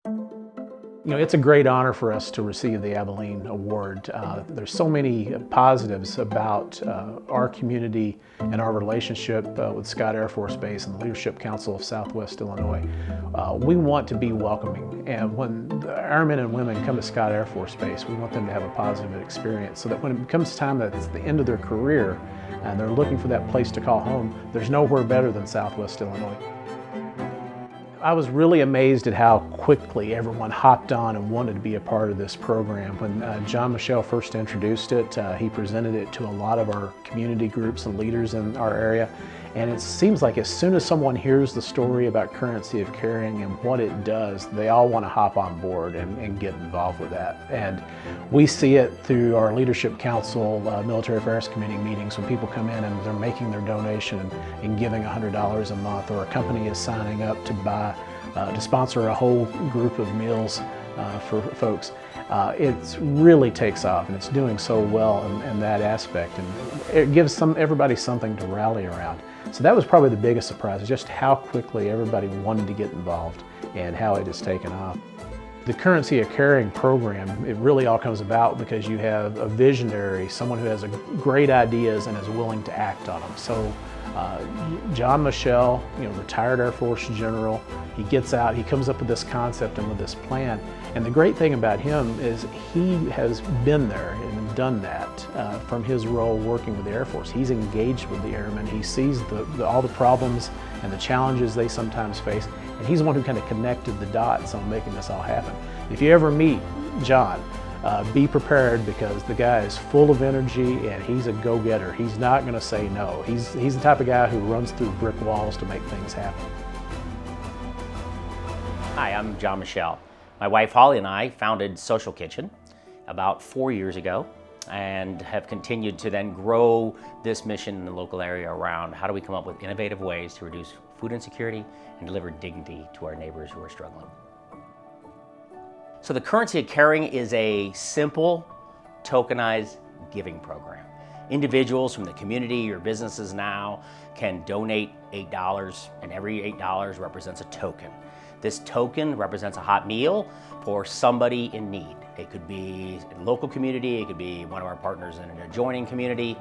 You know, it's a great honor for us to receive the Abilene Award. There's so many positives about our community and our relationship with Scott Air Force Base and the Leadership Council of Southwest Illinois. We want to be welcoming, and when the airmen and women come to Scott Air Force Base, we want them to have a positive experience so that when it becomes time that it's the end of their career and they're looking for that place to call home, there's nowhere better than Southwest Illinois. I was really amazed at how quickly everyone hopped on and wanted to be a part of this program. When John Michelle first introduced it, he presented it to a lot of our community groups and leaders in our area. And it seems like as soon as someone hears the story about Currency of Caring and what it does, they all want to hop on board and get involved with that. And we see it through our Leadership Council, Military Affairs Committee meetings when people come in and they're making their donation and giving $100 a month, or a company is signing up to sponsor a whole group of meals for folks. It really takes off, and it's doing so well in that aspect, and it gives everybody something to rally around. So that was probably the biggest surprise, just how quickly everybody wanted to get involved and how it has taken off. The Currency of Caring program, it really all comes about because you have a visionary, someone who has great ideas and is willing to act on them. So John Michelle, retired Air Force general, he gets out, he comes up with this concept and with this plan. And the great thing about him is he has been there and done that from his role working with the Air Force. He's engaged with the airmen. He sees all the problems and the challenges they sometimes face, and he's the one who kind of connected the dots on making this all happen. If you ever meet John, be prepared, because the guy is full of energy and he's a go-getter. He's not going to say no. He's the type of guy who runs through brick walls to make things happen. Hi, I'm John Michelle. My wife Holly and I founded Social Kitchen about 4 years ago and have continued to then grow this mission in the local area around how do we come up with innovative ways to reduce food insecurity and deliver dignity to our neighbors who are struggling. So the Currency of Caring is a simple, tokenized giving program. Individuals from the community or businesses now can donate $8, and every $8 represents a token. This token represents a hot meal for somebody in need. It could be a local community, it could be one of our partners in an adjoining community.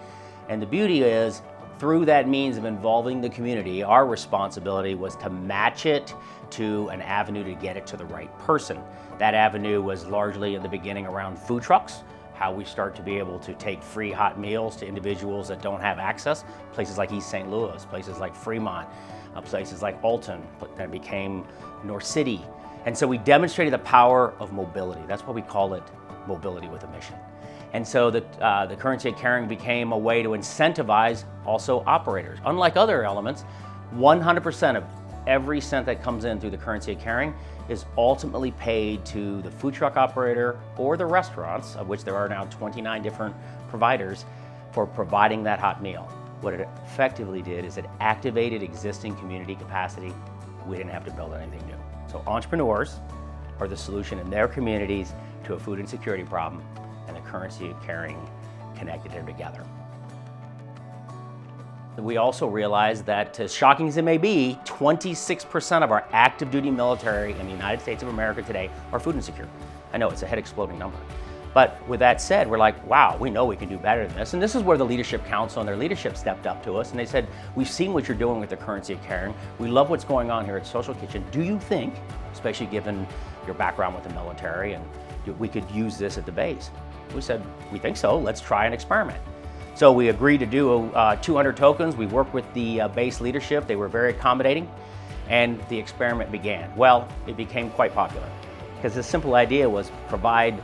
And the beauty is, through that means of involving the community, our responsibility was to match it to an avenue to get it to the right person. That avenue was largely in the beginning around food trucks, how we start to be able to take free hot meals to individuals that don't have access, places like East St. Louis, places like Fremont, places like Alton, that became North City. And so we demonstrated the power of mobility. That's why we call it mobility with a mission. And so the Currency of Caring became a way to incentivize also operators. Unlike other elements, 100% of every cent that comes in through the Currency of Caring is ultimately paid to the food truck operator or the restaurants, of which there are now 29 different providers, for providing that hot meal. What it effectively did is it activated existing community capacity. We didn't have to build anything new. So entrepreneurs are the solution in their communities to a food insecurity problem, and the Currency of Caring connected them together. We also realized that, as shocking as it may be, 26% of our active duty military in the United States of America today are food insecure. I know it's a head exploding number. But with that said, we're like, wow, we know we can do better than this. And this is where the Leadership Council and their leadership stepped up to us and they said, we've seen what you're doing with the Currency of Caring. We love what's going on here at Social Kitchen. Do you think, especially given your background with the military, and we could use this at the base? We said, we think so. Let's try an experiment. So we agreed to do 200 tokens. We worked with the base leadership. They were very accommodating, and the experiment began. Well, it became quite popular because the simple idea was provide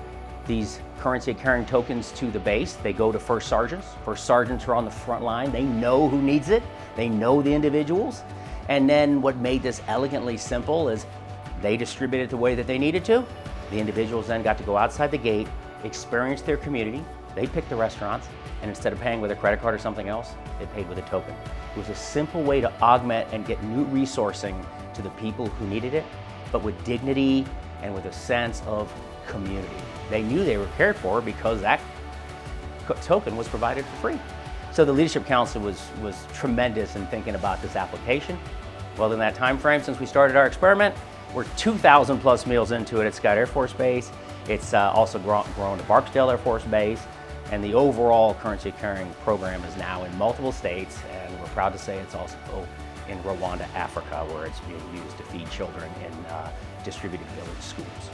these Currency of Caring tokens to the base. They go to first sergeants. First sergeants are on the front line. They know who needs it. They know the individuals. And then what made this elegantly simple is they distributed it the way that they needed to. The individuals then got to go outside the gate, experience their community. They picked the restaurants, and instead of paying with a credit card or something else, they paid with a token. It was a simple way to augment and get new resourcing to the people who needed it, but with dignity and with a sense of community. They knew they were cared for because that token was provided for free. So the Leadership Council was tremendous in thinking about this application. Well, in that time frame since we started our experiment, We're 2,000 plus meals into it at Scott Air Force Base. It's also grown to Barksdale Air Force Base, and the overall currency carrying program is now in multiple states, and we're proud to say it's also in Rwanda, Africa, where it's being used to feed children in distributed village schools.